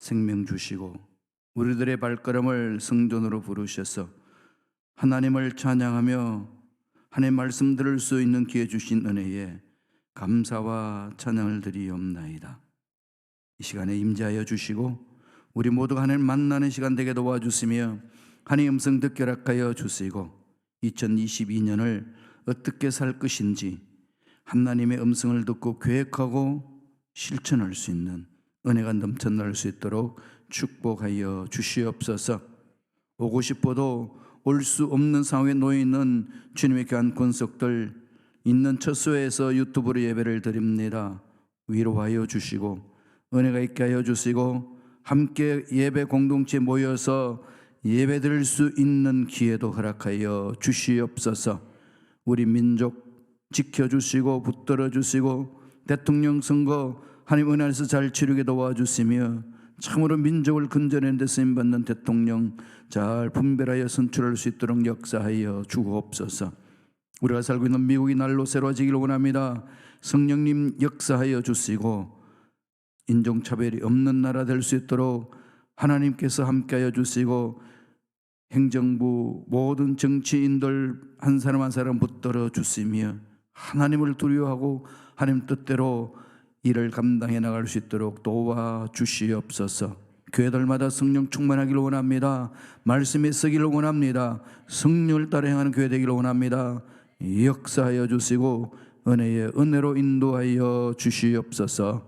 생명 주시고 우리들의 발걸음을 성전으로 부르셔서 하나님을 찬양하며 하나님의 말씀 들을 수 있는 기회 주신 은혜에 감사와 찬양을 드리옵나이다. 이 시간에 임재하여 주시고 우리 모두가 하나님 만나는 시간 되게 도와주시며 하나님 음성 듣게 허락하여 주시고 2022년을 어떻게 살 것인지 하나님의 음성을 듣고 계획하고 실천할 수 있는 은혜가 넘쳐날 수 있도록 축복하여 주시옵소서. 오고 싶어도 올 수 없는 상황에 놓여 있는 주님의 귀한 권속들 있는 처소에서 유튜브로 예배를 드립니다. 위로하여 주시고 은혜가 있게 하여 주시고 함께 예배 공동체에 모여서 예배 드릴 수 있는 기회도 허락하여 주시옵소서. 우리 민족 지켜주시고 붙들어 주시고 대통령 선거 하나님 은혜 안에서 잘 치르게 도와주시며 참으로 민족을 건져내는 데 쓰임받는 대통령 잘 분별하여 선출할 수 있도록 역사하여 주옵소서. 우리가 살고 있는 미국이 날로 새로워지기를 원합니다. 성령님 역사하여 주시고 인종차별이 없는 나라 될 수 있도록 하나님께서 함께하여 주시고 행정부 모든 정치인들 한 사람 한 사람 붙들어 주시며 하나님을 두려워하고 하나님 뜻대로 일을 감당해 나갈 수 있도록 도와주시옵소서. 교회들마다 성령 충만하기를 원합니다. 말씀에 쓰기를 원합니다. 성령을 따라 행하는 교회 되기를 원합니다. 역사하여 주시고 은혜의 은혜로 인도하여 주시옵소서.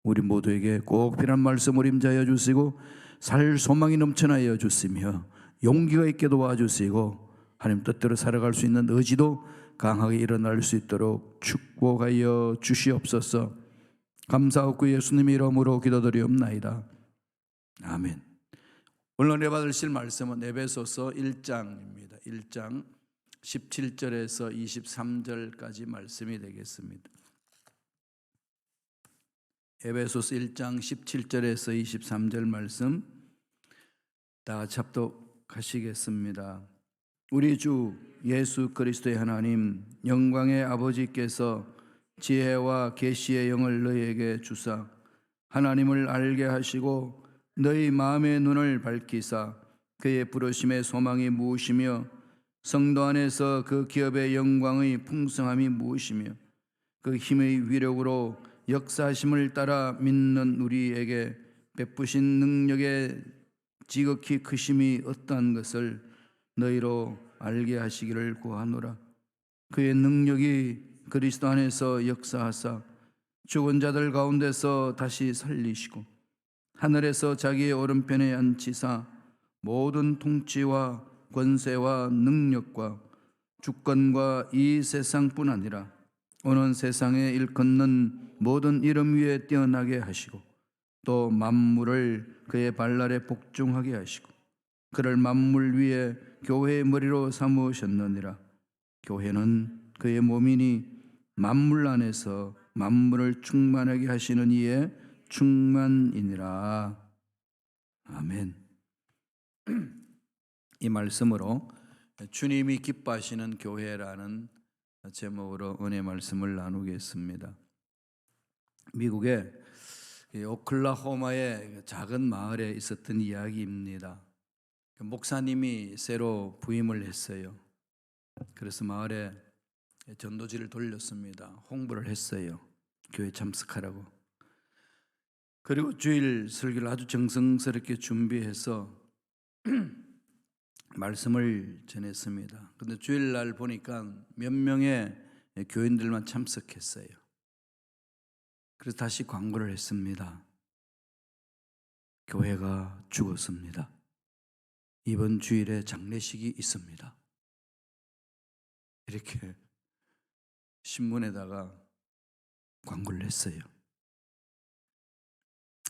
우리 모두에게 꼭 필요한 말씀을 임자하여 주시고 살 소망이 넘쳐나여 주시며 용기가 있게 도와주시고 하나님 뜻대로 살아갈 수 있는 의지도 강하게 일어날 수 있도록 축복하여 주시옵소서. 감사하고 예수님의 이름으로 기도드리옵나이다. 아멘. 오늘 은혜 받으실 말씀은 에베소서 1장입니다. 1장 17절에서 23절까지 말씀이 되겠습니다. 에베소서 1장 17절에서 23절 말씀 다 같이 합독하시겠습니다. 우리 주 예수 그리스도의 하나님 영광의 아버지께서 지혜와 계시의 영을 너희에게 주사 하나님을 알게 하시고 너희 마음의 눈을 밝히사 그의 부르심의 소망이 무엇이며 성도 안에서 그 기업의 영광의 풍성함이 무엇이며 그 힘의 위력으로 역사하심을 따라 믿는 우리에게 베푸신 능력의 지극히 크심이 어떠한 것을 너희로 알게 하시기를 구하노라. 그의 능력이 그리스도 안에서 역사하사 죽은 자들 가운데서 다시 살리시고 하늘에서 자기의 오른편에 앉히사 모든 통치와 권세와 능력과 주권과 이 세상뿐 아니라 오는 세상에 일컫는 모든 이름 위에 뛰어나게 하시고 또 만물을 그의 발날에 복종하게 하시고 그를 만물 위에 교회의 머리로 삼으셨느니라. 교회는 그의 몸이니 만물 안에서 만물을 충만하게 하시는 이의 충만이니라. 아멘. 이 말씀으로 주님이 기뻐하시는 교회라는 제목으로 은혜 말씀을 나누겠습니다. 미국의 오클라호마의 작은 마을에 있었던 이야기입니다. 목사님이 새로 부임을 했어요. 그래서 마을에 전도지를 돌렸습니다. 홍보를 했어요. 교회 참석하라고. 그리고 주일 설교를 아주 정성스럽게 준비해서 말씀을 전했습니다. 근데 주일날 보니까 몇 명의 교인들만 참석했어요. 그래서 다시 광고를 했습니다. 교회가 죽었습니다. 이번 주일에 장례식이 있습니다. 이렇게 신문에다가 광고를 했어요.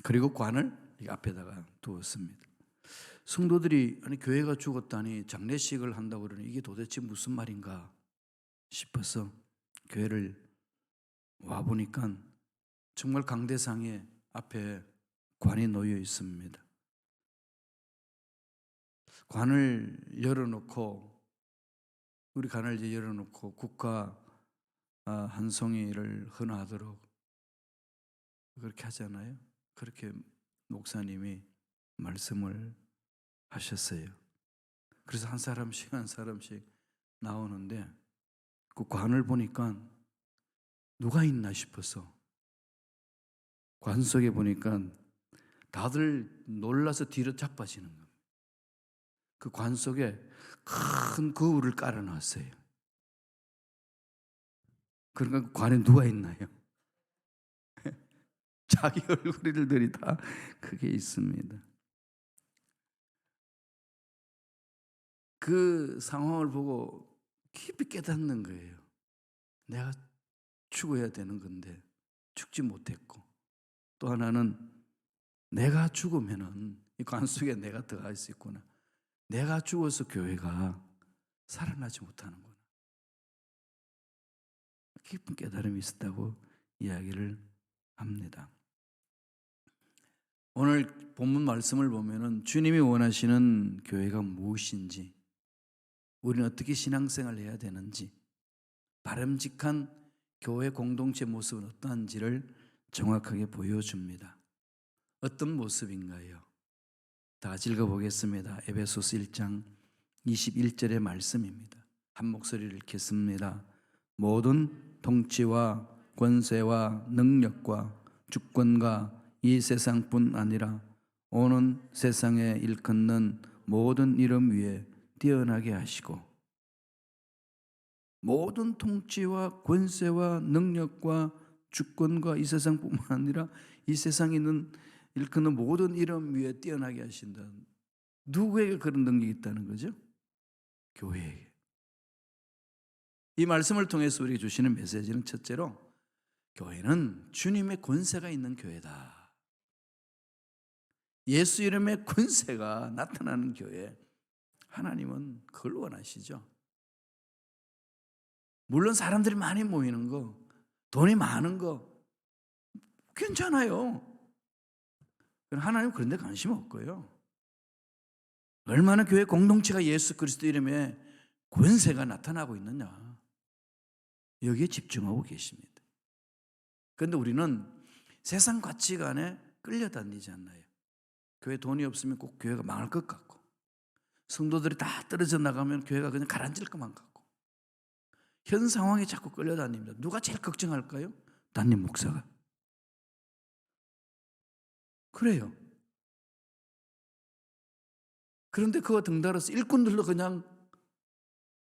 그리고 관을 앞에다가 두었습니다. 성도들이 아니 교회가 죽었다니 장례식을 한다고 그러니 이게 도대체 무슨 말인가 싶어서 교회를 와보니까 정말 강대상에 앞에 관이 놓여 있습니다. 관을 열어놓고 우리 관을 이제 열어놓고 국가 한 송이를 헌화하도록 그렇게 하잖아요. 그렇게 목사님이 말씀을 하셨어요. 그래서 한 사람씩 나오는데 그 관을 보니까 누가 있나 싶어서 관 속에 보니까 다들 놀라서 뒤로 자빠지는 겁니다. 그 관 속에 큰 거울을 깔아놨어요. 그러니까 그 관에 누가 있나요? 자기 얼굴들이 다 크게 있습니다. 그 상황을 보고 깊이 깨닫는 거예요. 내가 죽어야 되는 건데 죽지 못했고, 또 하나는 내가 죽으면은 이 관 속에 내가 들어갈 수 있구나. 내가 죽어서 교회가 살아나지 못하는구나. 깊은 깨달음이 있었다고 이야기를 합니다. 오늘 본문 말씀을 보면은 주님이 원하시는 교회가 무엇인지, 우리는 어떻게 신앙생활을 해야 되는지, 바람직한 교회 공동체 모습은 어떠한지를 정확하게 보여줍니다. 어떤 모습인가요? 다 같이 읽어보겠습니다. 에베소서 1장 21절의 말씀입니다. 한 목소리를 읽겠습니다. 모든 통치와 권세와 능력과 주권과 이 세상뿐 아니라 오는 세상에 일컫는 모든 이름 위에 뛰어나게 하시고, 모든 통치와 권세와 능력과 주권과 이 세상뿐만 아니라 이 세상에 있는 일컫는 모든 이름 위에 뛰어나게 하신다. 누구에게 그런 능력이 있다는 거죠? 교회에게. 이 말씀을 통해서 우리에게 주시는 메시지는 첫째로, 교회는 주님의 권세가 있는 교회다. 예수 이름의 권세가 나타나는 교회, 하나님은 그걸 원하시죠. 물론 사람들이 많이 모이는 거, 돈이 많은 거 괜찮아요. 하나님은 그런 데 관심 없고요. 얼마나 교회 공동체가 예수 그리스도 이름에 권세가 나타나고 있느냐, 여기에 집중하고 계십니다. 그런데 우리는 세상 가치관에 끌려다니지 않나요? 교회 돈이 없으면 꼭 교회가 망할 것 같고, 성도들이 다 떨어져 나가면 교회가 그냥 가라앉을 것만 같고, 현 상황에 자꾸 끌려다닙니다. 누가 제일 걱정할까요? 담임 목사가. 그래요. 그런데 그거 등달아서 일꾼들도 그냥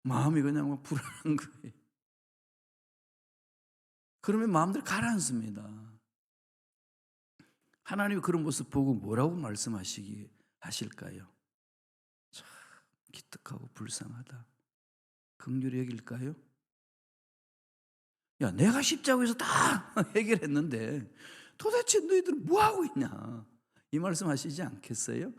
마음이 그냥 막 불안한 거예요. 그러면 마음들이 가라앉습니다. 하나님이 그런 모습 보고 뭐라고 말씀하실까요? 참 기특하고 불쌍하다. 긍휼히 여길까요? 야, 내가 십자가에서 다 해결했는데 도대체 너희들은 뭐하고 있냐, 이 말씀 하시지 않겠어요?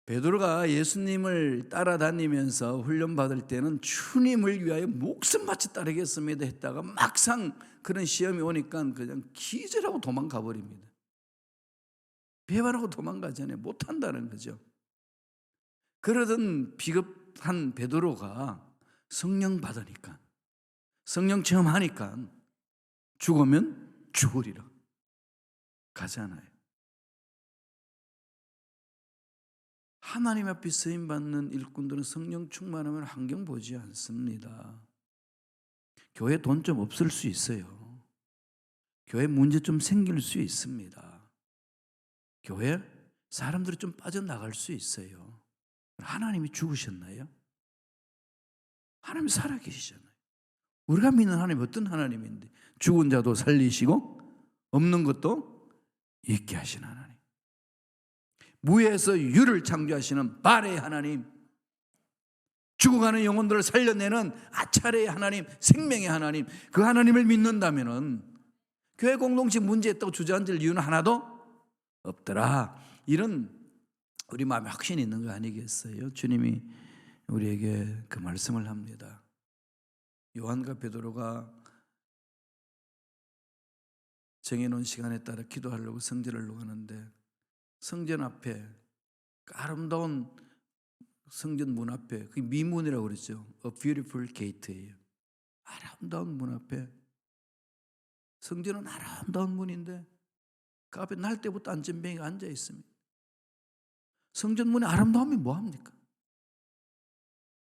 베드로가 예수님을 따라다니면서 훈련받을 때는 주님을 위하여 목숨 바쳐 따르겠습니다 했다가 막상 그런 시험이 오니까 그냥 기절하고 도망가 버립니다. 배반하고 도망가잖아요. 못한다는 거죠. 그러던 비겁한 베드로가 성령 받으니까, 성령 체험하니까 죽으면 죽으리라 가잖아요. 하나님 앞에 쓰임받는 일꾼들은 성령 충만하면 환경 보지 않습니다. 교회 돈 좀 없을 수 있어요. 교회 문제 좀 생길 수 있습니다. 교회 사람들이 좀 빠져나갈 수 있어요. 하나님이 죽으셨나요? 하나님이 살아계시잖아요. 우리가 믿는 하나님이 어떤 하나님인데, 죽은 자도 살리시고 없는 것도 있게 하신 하나님, 무에서 유를 창조하시는 발의 하나님, 죽어가는 영혼들을 살려내는 아차레의 하나님, 생명의 하나님, 그 하나님을 믿는다면은 교회 공동체 문제 있다고 주저앉을 이유는 하나도 없더라. 이런 우리 마음에 확신이 있는 거 아니겠어요? 주님이 우리에게 그 말씀을 합니다. 요한과 베드로가 정해놓은 시간에 따라 기도하려고 성전을 가는데, 성전 앞에 아름다운 성전 문 앞에, 그게 미문이라고 그랬죠. A beautiful gate예요. 아름다운 문 앞에, 성전은 아름다운 문인데 그 앞에 날 때부터 안전뱅이가 앉아 있습니다. 성전 문의 아름다움이 뭐합니까?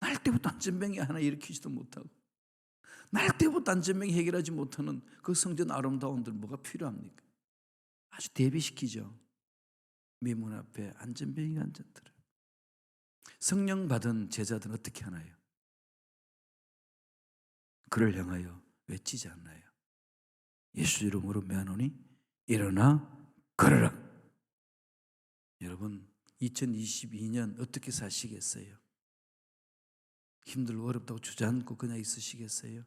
날 때부터 안전뱅이 하나 일으키지도 못하고 날 때부터 안전뱅이 해결하지 못하는 그 성전 아름다움들 뭐가 필요합니까? 아주 대비시키죠. 미문 앞에 안전뱅이가 앉았더라. 성령 받은 제자들은 어떻게 하나요? 그를 향하여 외치지 않나요? 예수 이름으로 명하노니 일어나 걸어라. 여러분 2022년 어떻게 사시겠어요? 힘들고 어렵다고 주저앉고 그냥 있으시겠어요?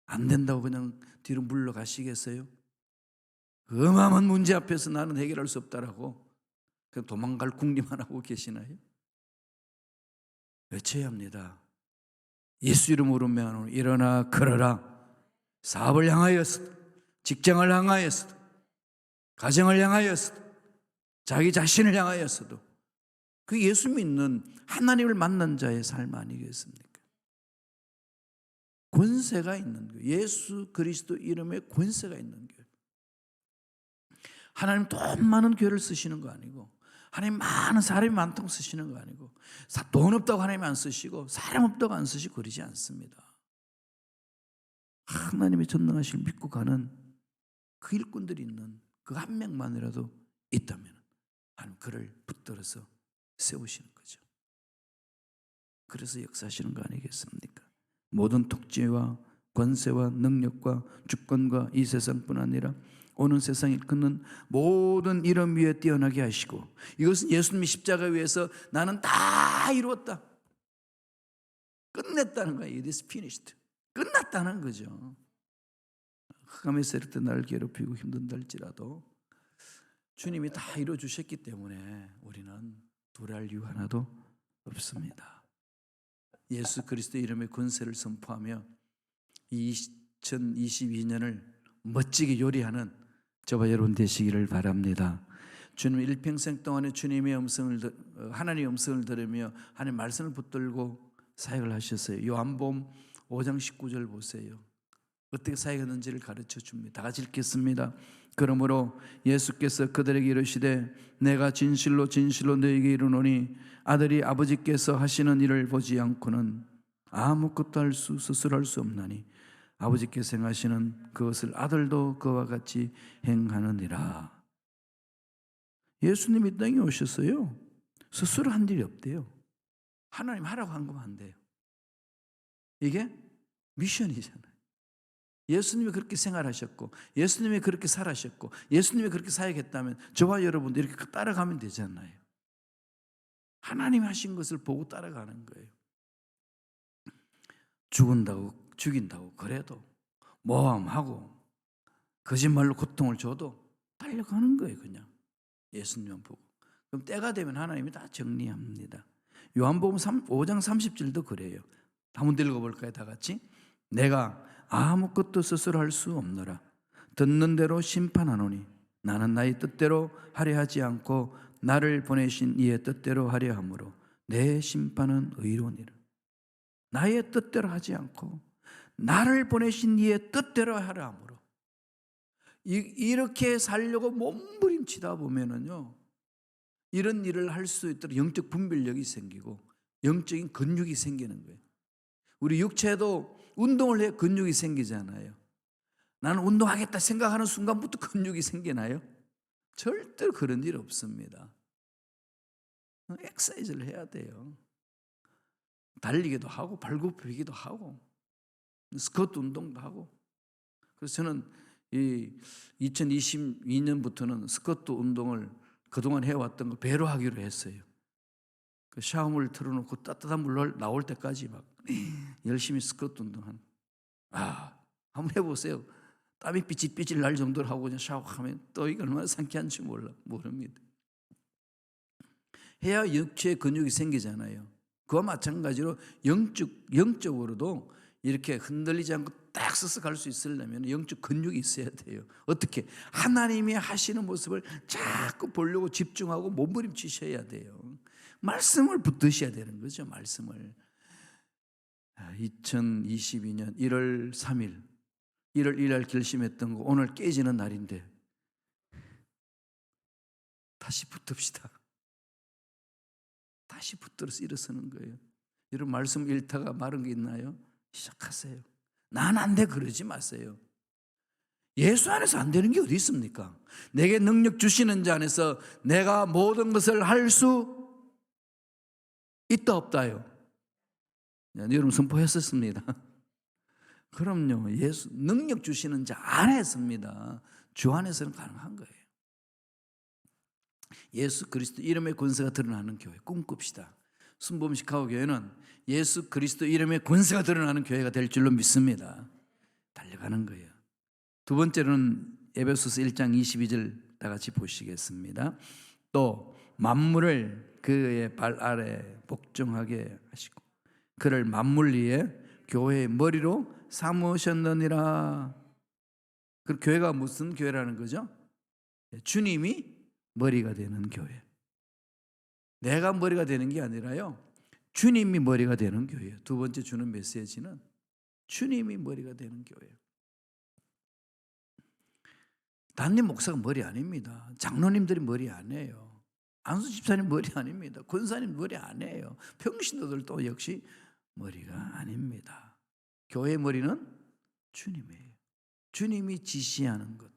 안 된다고 그냥 뒤로 물러가시겠어요? 그 어마어마한 문제 앞에서 나는 해결할 수 없다라고 그냥 도망갈 궁리만 하고 계시나요? 외쳐야 합니다. 예수 이름으로 명하노니 일어나 걸어라. 사업을 향하여서도, 직장을 향하여서도, 가정을 향하여서도, 자기 자신을 향하여서도 그 예수 믿는 하나님을 만난 자의 삶 아니겠습니까? 권세가 있는 거예요. 예수 그리스도 이름에 권세가 있는 거예요. 하나님 돈 많은 교회를 쓰시는 거 아니고, 하나님 많은 사람이 많다고 쓰시는 거 아니고, 돈 없다고 하나님 안 쓰시고 사람 없다고 안 쓰시고 그러지 않습니다. 하나님의 전능하심을 믿고 가는 그 일꾼들이 있는 그 한 명만이라도 있다면 하나님 그를 붙들어서 세우시는 거죠. 그래서 역사하시는 거 아니겠습니까? 모든 통치와 권세와 능력과 주권과 이 세상뿐 아니라 오는 세상에 일컫는 모든 이름 위에 뛰어나게 하시고, 이것은 예수님이 십자가 위에서 나는 다 이루었다, 끝냈다는 거예요. It is finished. 끝났다는 거죠. 흑암의 세력 때 나를 괴롭히고 힘든다 할지라도 주님이 다 이루어주셨기 때문에 우리는 두려울 이유 하나도 없습니다. 예수 그리스도 이름의 권세를 선포하며 2022년을 멋지게 요리하는 저와 여러분 되시기를 바랍니다. 주님 일평생 동안에 주님의 하나님의 음성을 들으며 하나님의 말씀을 붙들고 사역을 하셨어요. 요한복음 5장 19절 보세요. 어떻게 사역했는지를 가르쳐 줍니다. 다 같이 읽겠습니다. 그러므로 예수께서 그들에게 이르시되 내가 진실로 진실로 너희에게 이르노니 아들이 아버지께서 하시는 일을 보지 않고는 아무것도 스스로 할 수 없나니 아버지께서 행하시는 그것을 아들도 그와 같이 행하느니라. 예수님이 땅에 오셨어요. 스스로 한 일이 없대요. 하나님 하라고 한 거면 안 돼요. 이게 미션이잖아요. 예수님이 그렇게 생활하셨고 예수님이 그렇게 살아셨고 예수님이 그렇게 사역했다면 저와 여러분도 이렇게 따라가면 되잖아요. 하나님이 하신 것을 보고 따라가는 거예요. 죽인다고 그래도 모함하고 거짓말로 고통을 줘도 달려가는 거예요. 그냥 예수님만 보고. 그럼 때가 되면 하나님이 다 정리합니다. 요한복음 5장 30절도 그래요. 한번 읽어볼까요? 다 같이. 내가 아무것도 스스로 할 수 없노라. 듣는 대로 심판하노니 나는 나의 뜻대로 하려 하지 않고 나를 보내신 이의 뜻대로 하려 함으로 내 심판은 의로우니라. 나의 뜻대로 하지 않고 나를 보내신 이의 뜻대로 하려 함으로. 이렇게 살려고 몸부림치다 보면은요, 이런 일을 할 수 있도록 영적 분별력이 생기고 영적인 근육이 생기는 거예요. 우리 육체도 운동을 해 근육이 생기잖아요. 나는 운동하겠다 생각하는 순간부터 근육이 생기나요? 절대로 그런 일 없습니다. 엑서사이즈를 해야 돼요. 달리기도 하고 발굽히기도 하고 스쿼트 운동도 하고. 그래서 저는 이 2022년부터는 스쿼트 운동을 그동안 해왔던 걸 배로 하기로 했어요. 그 샤워물 틀어놓고 따뜻한 물 나올 때까지 막 열심히 스쿼트 운동하는. 한번 해보세요. 땀이 삐질삐질 날 정도로 하고 그냥 샤워하면 또 이게 얼마나 상쾌한지 모릅니다. 해야 육체의 근육이 생기잖아요. 그와 마찬가지로 영적으로도 이렇게 흔들리지 않고 딱 서서 갈 수 있으려면 영적 근육이 있어야 돼요. 어떻게? 하나님이 하시는 모습을 자꾸 보려고 집중하고 몸부림치셔야 돼요. 말씀을 붙드셔야 되는 거죠. 말씀을. 2022년 1월 3일 1월 1일 결심했던 거 오늘 깨지는 날인데 다시 붙읍시다. 다시 붙들어서 일어서는 거예요. 여러분 말씀 읽다가 마른 게 있나요? 시작하세요. 난 안 돼 그러지 마세요. 예수 안에서 안 되는 게 어디 있습니까? 내게 능력 주시는 자 안에서 내가 모든 것을 할 수 있다 없다요? 여러분 선포했었습니다. 그럼요. 예수 능력 주시는 자 안에서입니다. 주 안에서는 가능한 거예요. 예수 그리스도 이름의 권세가 드러나는 교회 꿈꿉시다. 순복음 시카고 교회는 예수 그리스도 이름의 권세가 드러나는 교회가 될 줄로 믿습니다. 달려가는 거예요. 두 번째로는 에베소서 1장 22절 다 같이 보시겠습니다. 또 만물을 그의 발 아래 복종하게 하시고 그를 만물 위에 교회의 머리로 삼으셨느니라. 그 교회가 무슨 교회라는 거죠? 주님이 머리가 되는 교회. 내가 머리가 되는 게 아니라요, 주님이 머리가 되는 교회예요. 두 번째 주는 메시지는 주님이 머리가 되는 교회예요. 담임 목사가 머리 아닙니다. 장로님들이 머리 아니에요. 안수 집사님 머리 아닙니다. 권사님 머리 아니에요. 평신도들도 역시 머리가 아닙니다. 교회의 머리는 주님이에요. 주님이 지시하는 것,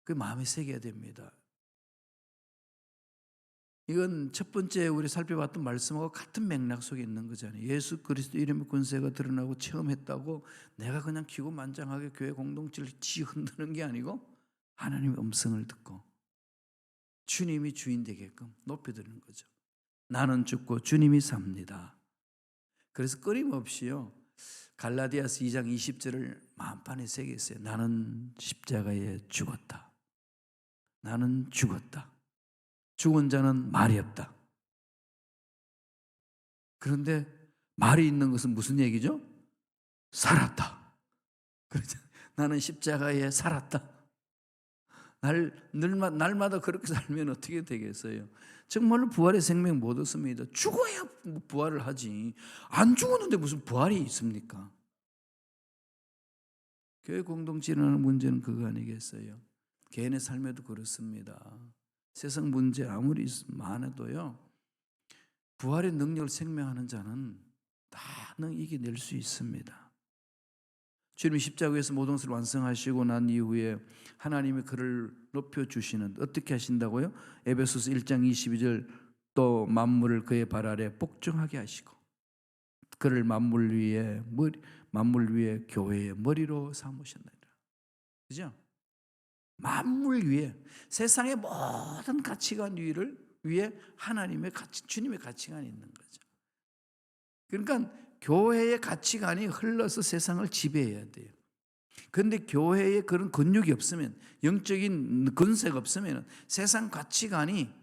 그 마음에 새겨야 됩니다. 이건 첫 번째 우리 살펴봤던 말씀하고 같은 맥락 속에 있는 거잖아요. 예수 그리스도 이름의 권세가 드러나고 체험했다고 내가 그냥 기고만장하게 교회 공동체를 흔드는 게 아니고 하나님의 음성을 듣고 주님이 주인 되게끔 높여드리는 거죠. 나는 죽고 주님이 삽니다. 그래서 끊임없이요, 갈라디아서 2장 20절을 마음판에 새겼어요. 나는 십자가에 죽었다. 나는 죽었다. 죽은 자는 말이 없다. 그런데 말이 있는 것은 무슨 얘기죠? 살았다. 그렇죠? 나는 십자가에 살았다. 날마다 그렇게 살면 어떻게 되겠어요? 정말로 부활의 생명 못 얻습니다. 죽어야 부활을 하지. 안 죽었는데 무슨 부활이 있습니까? 교회 공동체라는 문제는 그거 아니겠어요? 개인의 삶에도 그렇습니다. 세상 문제 아무리 많아도요, 부활의 능력을 생명하는 자는 다 이겨낼 수 있습니다. 주님이 십자가에서 모든 것을 완성하시고 난 이후에 하나님이 그를 높여주시는, 어떻게 하신다고요? 에베소서 1장 22절 또 만물을 그의 발 아래 복종하게 하시고 그를 만물 위에 교회의 머리로 삼으셨느니라. 그죠? 만물 위에, 세상의 모든 가치관 위에 하나님의 가치, 주님의 가치관이 있는 거죠. 그러니까 교회의 가치관이 흘러서 세상을 지배해야 돼요. 그런데 교회에 그런 근육이 없으면, 영적인 근세가 없으면 세상 가치관이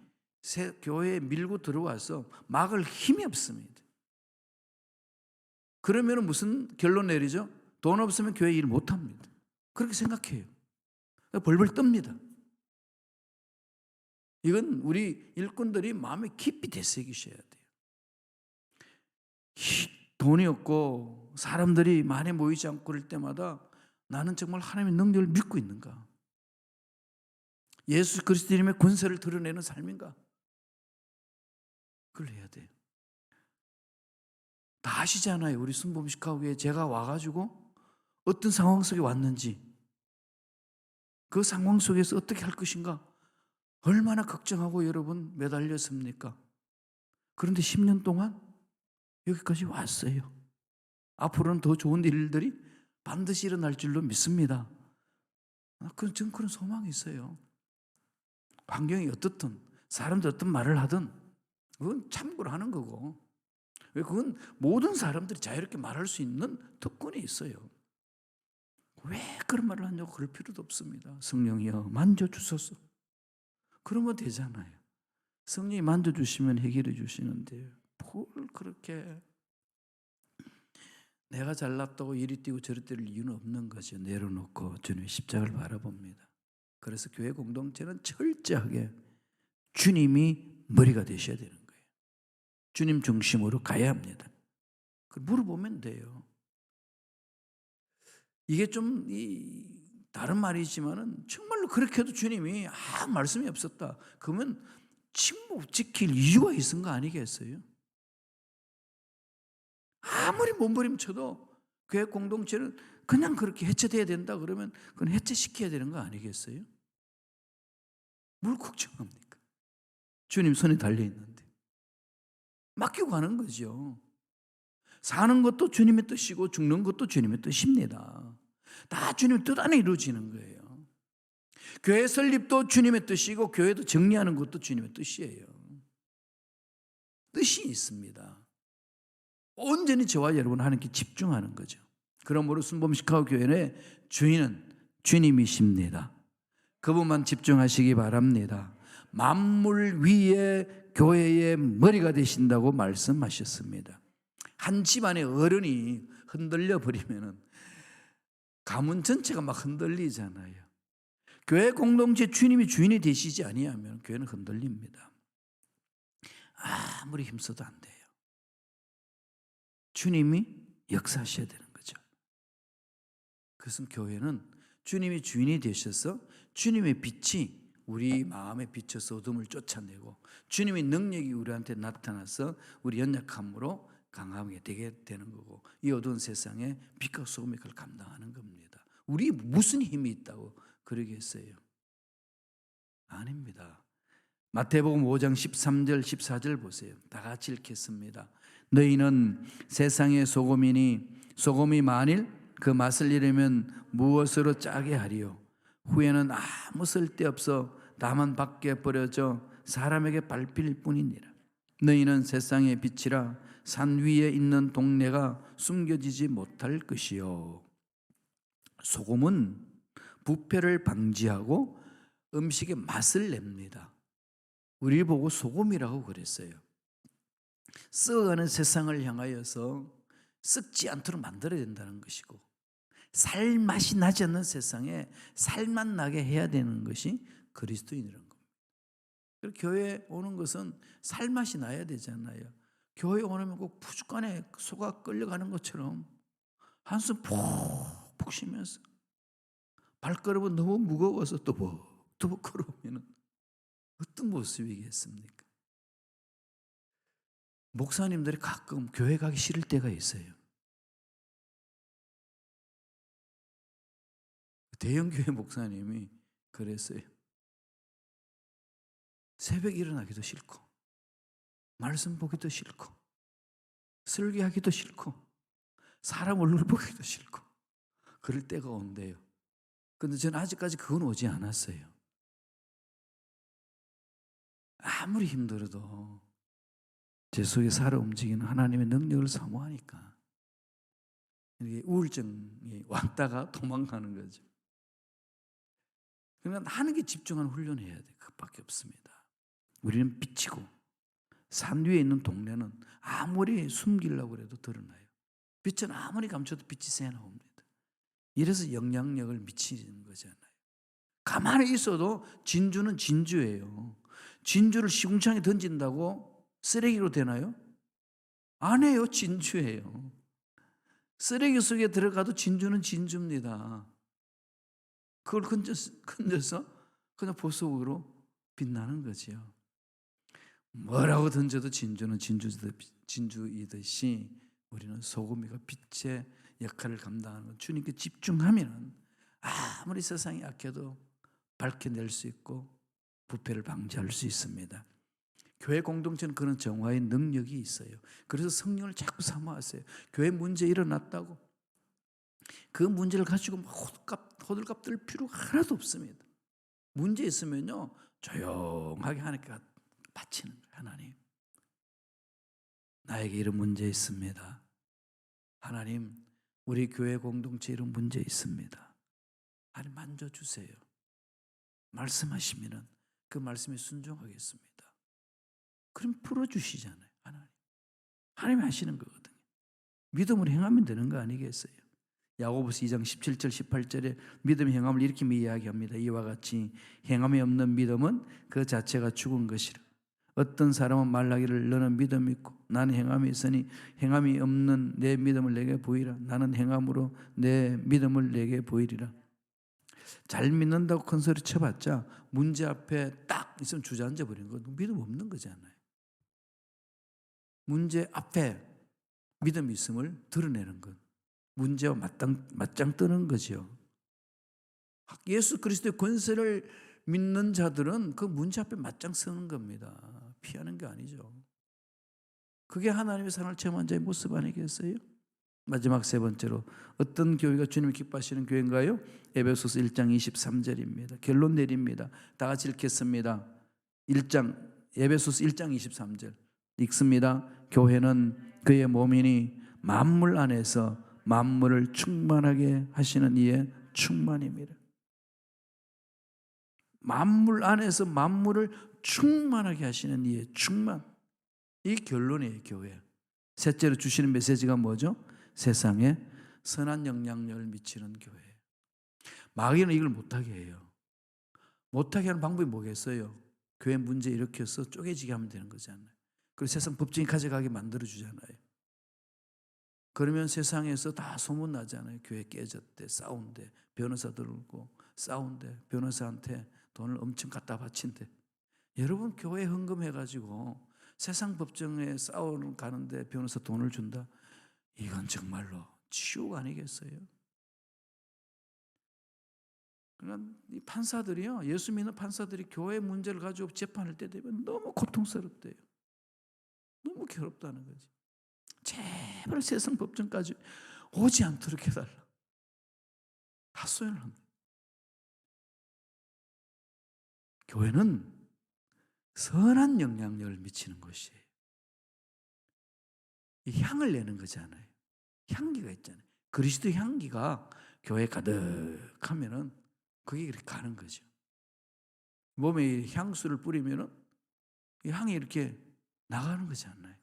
교회에 밀고 들어와서 막을 힘이 없습니다. 그러면 무슨 결론 내리죠? 돈 없으면 교회 일 못합니다. 그렇게 생각해요. 벌벌 뜹니다. 이건 우리 일꾼들이 마음에 깊이 되새기셔야 돼요. 돈이 없고 사람들이 많이 모이지 않고 그럴 때마다 나는 정말 하나님의 능력을 믿고 있는가? 예수 그리스도 이름의 권세를 드러내는 삶인가? 그걸 해야 돼요. 다 아시잖아요. 우리 순복음 시카고에 제가 와가지고 어떤 상황 속에 왔는지, 그 상황 속에서 어떻게 할 것인가 얼마나 걱정하고 여러분 매달렸습니까? 그런데 10년 동안 여기까지 왔어요. 앞으로는 더 좋은 일들이 반드시 일어날 줄로 믿습니다. 저는 그런 소망이 있어요. 환경이 어떻든, 사람들 어떤 말을 하든 그건 참고로 하는 거고, 그건 모든 사람들이 자유롭게 말할 수 있는 특권이 있어요. 왜 그런 말을 하냐고 그럴 필요도 없습니다. 성령이여 만져주소서. 그러면 되잖아요. 성령이 만져주시면 해결해 주시는데 뭘 그렇게 내가 잘났다고 이리 뛰고 저리 뛸 이유는 없는 거죠. 내려놓고 주님의 십자가를 바라봅니다. 그래서 교회 공동체는 철저하게 주님이 머리가 되셔야 되는 거예요. 주님 중심으로 가야 합니다. 물어보면 돼요. 이게 좀 다른 말이지만은 정말로 그렇게 해도 주님이 말씀이 없었다. 그러면 침묵 지킬 이유가 있은 거 아니겠어요? 아무리 몸부림쳐도 교회 공동체는 그냥 그렇게 해체돼야 된다 그러면 그건 해체시켜야 되는 거 아니겠어요? 뭘 걱정합니까? 주님 손에 달려있는데 맡기고 가는 거죠. 사는 것도 주님의 뜻이고 죽는 것도 주님의 뜻입니다. 다 주님의 뜻 안에 이루어지는 거예요. 교회 설립도 주님의 뜻이고 교회도 정리하는 것도 주님의 뜻이에요. 뜻이 있습니다. 온전히 저와 여러분 하나님께 집중하는 거죠. 그러므로 순범시카고 교회의 주인은 주님이십니다. 그분만 집중하시기 바랍니다. 만물 위에 교회의 머리가 되신다고 말씀하셨습니다. 한 집안의 어른이 흔들려 버리면 가문 전체가 막 흔들리잖아요. 교회 공동체 주님이 주인이 되시지 아니하면 교회는 흔들립니다. 아무리 힘써도 안 돼요. 주님이 역사하셔야 되는 거죠. 그래서 교회는 주님이 주인이 되셔서 주님의 빛이 우리 마음에 비쳐서 어둠을 쫓아내고 주님의 능력이 우리한테 나타나서 우리 연약함으로 강하게 되게 되는 거고 이 어두운 세상에 빛과 소금의 그걸 감당하는 겁니다. 우리 무슨 힘이 있다고 그러겠어요? 아닙니다. 마태복음 5장 13절 14절 보세요. 다 같이 읽겠습니다. 너희는 세상의 소금이니 소금이 만일 그 맛을 잃으면 무엇으로 짜게 하리요? 후에는 아무 쓸데없어 다만 밖에 버려져 사람에게 밟힐 뿐이니라. 너희는 세상의 빛이라 산 위에 있는 동네가 숨겨지지 못할 것이요. 소금은 부패를 방지하고 음식의 맛을 냅니다. 우리 보고 소금이라고 그랬어요. 썩어가는 세상을 향하여서 썩지 않도록 만들어야 된다는 것이고 살맛이 나지 않는 세상에 살맛 나게 해야 되는 것이 그리스도인이라는 겁니다. 교회에 오는 것은 살맛이 나야 되잖아요. 교회에 오면 꼭 푸죽간에 소가 끌려가는 것처럼 한숨 푹푹 쉬면서 발걸음은 너무 무거워서 또벅또벅 걸어오면 어떤 모습이겠습니까? 목사님들이 가끔 교회 가기 싫을 때가 있어요. 대형교회 목사님이 그랬어요. 새벽에 일어나기도 싫고 말씀 보기도 싫고 설교하기도 싫고 사람 얼굴 보기도 싫고 그럴 때가 온대요. 그런데 저는 아직까지 그건 오지 않았어요. 아무리 힘들어도 제 속에 살아 움직이는 하나님의 능력을 사모하니까 이게 우울증이 왔다가 도망가는 거죠. 그러니까 하는 게 집중하는 훈련을 해야 돼. 그것밖에 없습니다. 우리는 빛이고 산 위에 있는 동네는 아무리 숨기려고 해도 드러나요. 빛은 아무리 감춰도 빛이 새 나옵니다. 이래서 영향력을 미치는 거잖아요. 가만히 있어도 진주는 진주예요. 진주를 시궁창에 던진다고 쓰레기로 되나요? 아니에요. 진주예요. 쓰레기 속에 들어가도 진주는 진주입니다. 그걸 건져서 그냥 보석으로 빛나는 거지요. 뭐라고 던져도 진주는 진주이듯이 우리는 소금이가 빛의 역할을 감당하는 것. 주님께 집중하면 아무리 세상이 약해도 밝혀낼 수 있고 부패를 방지할 수 있습니다. 교회 공동체는 그런 정화의 능력이 있어요. 그래서 성령을 자꾸 사모하세요. 교회 문제 일어났다고 그 문제를 가지고 호들갑 떨 필요가 하나도 없습니다. 문제 있으면요 조용하게 하나님께 바치는 거예요. 하나님, 나에게 이런 문제 있습니다. 하나님, 우리 교회 공동체 이런 문제 있습니다. 하나님 만져주세요. 말씀하시면은 그 말씀에 순종하겠습니다. 그럼 풀어주시잖아요. 하나님이 하시는 거거든요. 믿음으로 행하면 되는 거 아니겠어요? 야고보서 2장 17절 18절에 믿음의 행함을 이렇게 이야기합니다. 이와 같이 행함이 없는 믿음은 그 자체가 죽은 것이라. 어떤 사람은 말하기를 너는 믿음이 있고 나는 행함이 있으니 행함이 없는 내 믿음을 내게 보이라. 나는 행함으로 내 믿음을 내게 보이리라. 잘 믿는다고 큰 소리 쳐봤자 문제 앞에 딱 있으면 주저앉아 버리는 거 믿음 없는 거잖아요. 문제 앞에 믿음이 있음을 드러내는 것, 문제와 맞짱 뜨는 거죠. 예수 그리스도의 권세를 믿는 자들은 그 문제 앞에 맞짱 서는 겁니다. 피하는 게 아니죠. 그게 하나님의 사랑을 체험한 자의 모습 아니겠어요? 마지막 세 번째로 어떤 교회가 주님을 기뻐하시는 교회인가요? 에베소서 1장 23절입니다. 결론 내립니다. 다 같이 읽겠습니다. 에베소서 1장 23절 읽습니다. 교회는 그의 몸이니 만물 안에서 만물을 충만하게 하시는 이의 충만입니다. 만물 안에서 만물을 충만하게 하시는 이의 충만. 이 결론이에요, 교회. 셋째로 주시는 메시지가 뭐죠? 세상에 선한 영향력을 미치는 교회. 마귀는 이걸 못하게 해요. 못하게 하는 방법이 뭐겠어요? 교회 문제 일으켜서 쪼개지게 하면 되는 거잖아요. 그리고 세상 법정에 가져가게 만들어주잖아요. 그러면 세상에서 다 소문나잖아요. 교회 깨졌대, 싸운대, 변호사 들고 싸운대, 변호사한테 돈을 엄청 갖다 바친대. 여러분 교회 헌금해가지고 세상 법정에 싸우는 가는데 변호사 돈을 준다? 이건 정말로 지옥 아니겠어요? 그러니까 이 판사들이요, 예수 믿는 판사들이 교회 문제를 가지고 재판할 때 되면 너무 고통스럽대요. 너무 괴롭다는 거지. 제발 세상 법정까지 오지 않도록 해달라. 다 소연을 합니다. 교회는 선한 영향력을 미치는 것이에요. 이 향을 내는 거잖아요. 향기가 있잖아요. 그리스도 향기가 교회에 가득하면은 그게 이렇게 가는 거죠. 몸에 향수를 뿌리면은 이 향이 이렇게 나가는 거잖아요.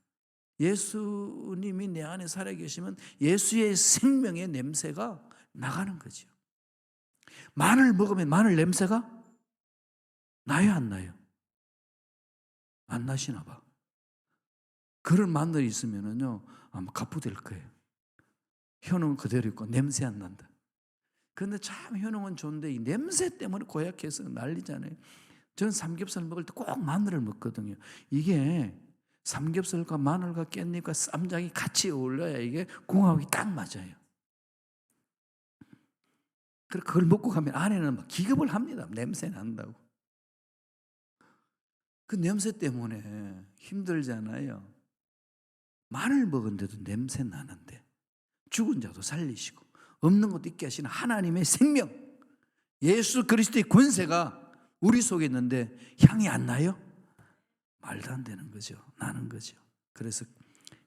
예수님이 내 안에 살아계시면 예수의 생명의 냄새가 나가는 거죠. 마늘 먹으면 마늘 냄새가 나요, 안 나요? 안 나시나 봐. 그런 마늘이 있으면은요, 아마 가부될 거예요. 효능은 그대로 있고 냄새 안 난다. 그런데 참 효능은 좋은데 이 냄새 때문에 고약해서 난리잖아요. 저는 삼겹살 먹을 때 꼭 마늘을 먹거든요. 이게 삼겹살과 마늘과 깻잎과 쌈장이 같이 어울려야 이게 궁합이 딱 맞아요. 그래서 그걸 먹고 가면 안에는 막 기겁을 합니다. 냄새 난다고. 그 냄새 때문에 힘들잖아요. 마늘 먹은데도 냄새 나는데 죽은 자도 살리시고 없는 것도 있게 하시는 하나님의 생명, 예수 그리스도의 권세가 우리 속에 있는데 향이 안 나요? 말도 안 되는 거죠. 나는 거죠. 그래서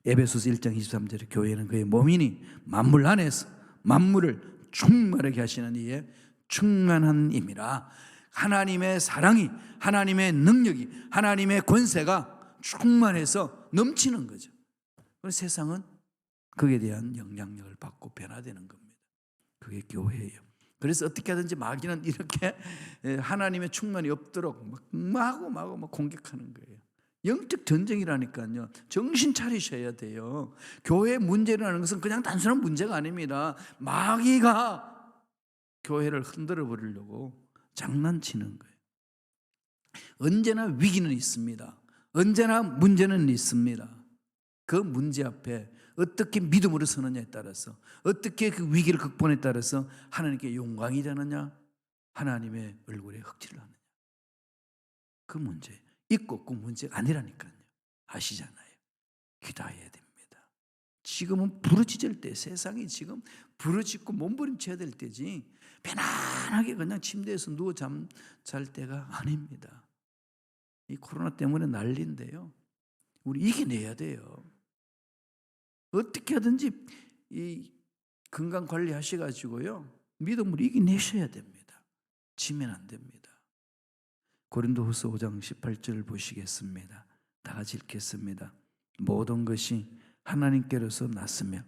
에베소서 1장 23절에 교회는 그의 몸이니 만물 안에서 만물을 충만하게 하시는 이의 충만한 임이라. 하나님의 사랑이, 하나님의 능력이, 하나님의 권세가 충만해서 넘치는 거죠. 그래서 세상은 그에 대한 영향력을 받고 변화되는 겁니다. 그게 교회예요. 그래서 어떻게 하든지 마귀는 이렇게 하나님의 충만이 없도록 마구 공격하는 거예요. 영적 전쟁이라니까요. 정신 차리셔야 돼요. 교회 문제라는 것은 그냥 단순한 문제가 아닙니다. 마귀가 교회를 흔들어 버리려고 장난치는 거예요. 언제나 위기는 있습니다. 언제나 문제는 있습니다. 그 문제 앞에 어떻게 믿음으로 서느냐에 따라서, 어떻게 그 위기를 극복에 따라서 하나님께 영광이 되느냐, 하나님의 얼굴에 흑질을 하느냐. 그 문제 있고 없고 문제가 아니라니까요. 아시잖아요. 기도해야 됩니다. 지금은 부르짖을 때, 세상이 지금 부르짖고 몸부림쳐야 될 때지 편안하게 그냥 침대에서 누워 잘 때가 아닙니다. 이 코로나 때문에 난리인데요. 우리 이겨내야 돼요. 어떻게 하든지 이 건강 관리하셔가지고요, 믿음으로 이겨내셔야 됩니다. 지면 안 됩니다. 고린도후서 5장 18절을 보시겠습니다. 다 같이 읽겠습니다. 모든 것이 하나님께로서 났으며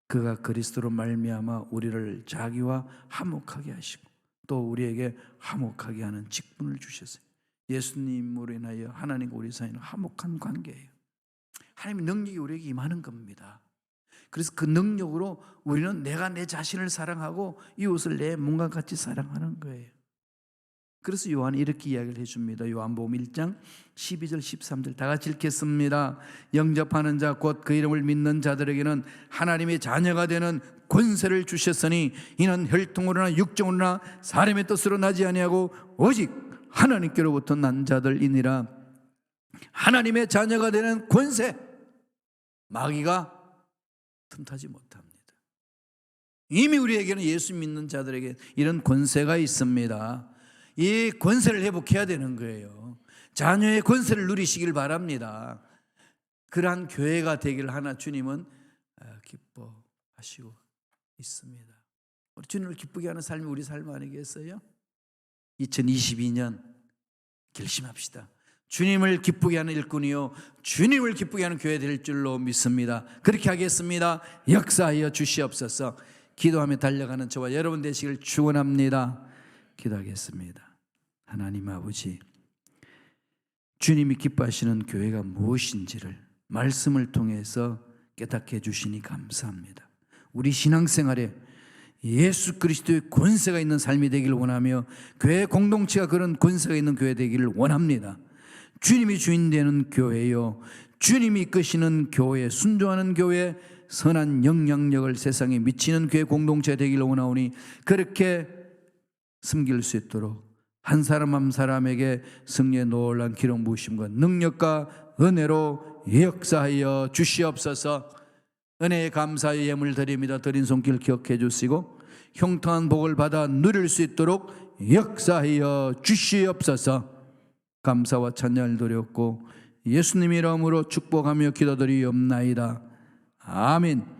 그가 그리스도로 말미암아 우리를 자기와 화목하게 하시고 또 우리에게 화목하게 하는 직분을 주셨어요. 예수님으로 인하여 하나님과 우리 사이는 화목한 관계예요. 하나님의 능력이 우리에게 임하는 겁니다. 그래서 그 능력으로 우리는 내가 내 자신을 사랑하고 이웃을 내 몸과 같이 사랑하는 거예요. 그래서 요한이 이렇게 이야기를 해줍니다. 요한복음 1장 12절 13절 다 같이 읽겠습니다. 영접하는 자 곧 그 이름을 믿는 자들에게는 하나님의 자녀가 되는 권세를 주셨으니 이는 혈통으로나 육정으로나 사람의 뜻으로 나지 아니하고 오직 하나님께로부터 난 자들이니라. 하나님의 자녀가 되는 권세, 마귀가 틈타지 못합니다. 이미 우리에게는 예수 믿는 자들에게 이런 권세가 있습니다. 이 권세를 회복해야 되는 거예요. 자녀의 권세를 누리시길 바랍니다. 그러한 교회가 되기를 하나 주님은 기뻐하시고 있습니다. 우리 주님을 기쁘게 하는 삶이 우리 삶 아니겠어요? 2022년 결심합시다. 주님을 기쁘게 하는 일꾼이요 주님을 기쁘게 하는 교회 될 줄로 믿습니다. 그렇게 하겠습니다. 역사하여 주시옵소서. 기도하며 달려가는 저와 여러분 되시길 축원합니다. 기도하겠습니다. 하나님 아버지, 주님이 기뻐하시는 교회가 무엇인지를 말씀을 통해서 깨닫게 해주시니 감사합니다. 우리 신앙생활에 예수 그리스도의 권세가 있는 삶이 되기를 원하며 교회 공동체가 그런 권세가 있는 교회 되기를 원합니다. 주님이 주인 되는 교회요, 주님이 이끄시는 교회, 순종하는 교회, 선한 영향력을 세상에 미치는 교회 공동체가 되기를 원하오니 그렇게 섬길 수 있도록 한 사람 한 사람에게 성령의 놀라운 기름 부으심과 능력과 은혜로 역사하여 주시옵소서. 은혜에 감사의 예물 드립니다. 드린 손길 기억해 주시고 형통한 복을 받아 누릴 수 있도록 역사하여 주시옵소서. 감사와 찬양을 드렸고 예수님 이름으로 축복하며 기도드리옵나이다. 아멘.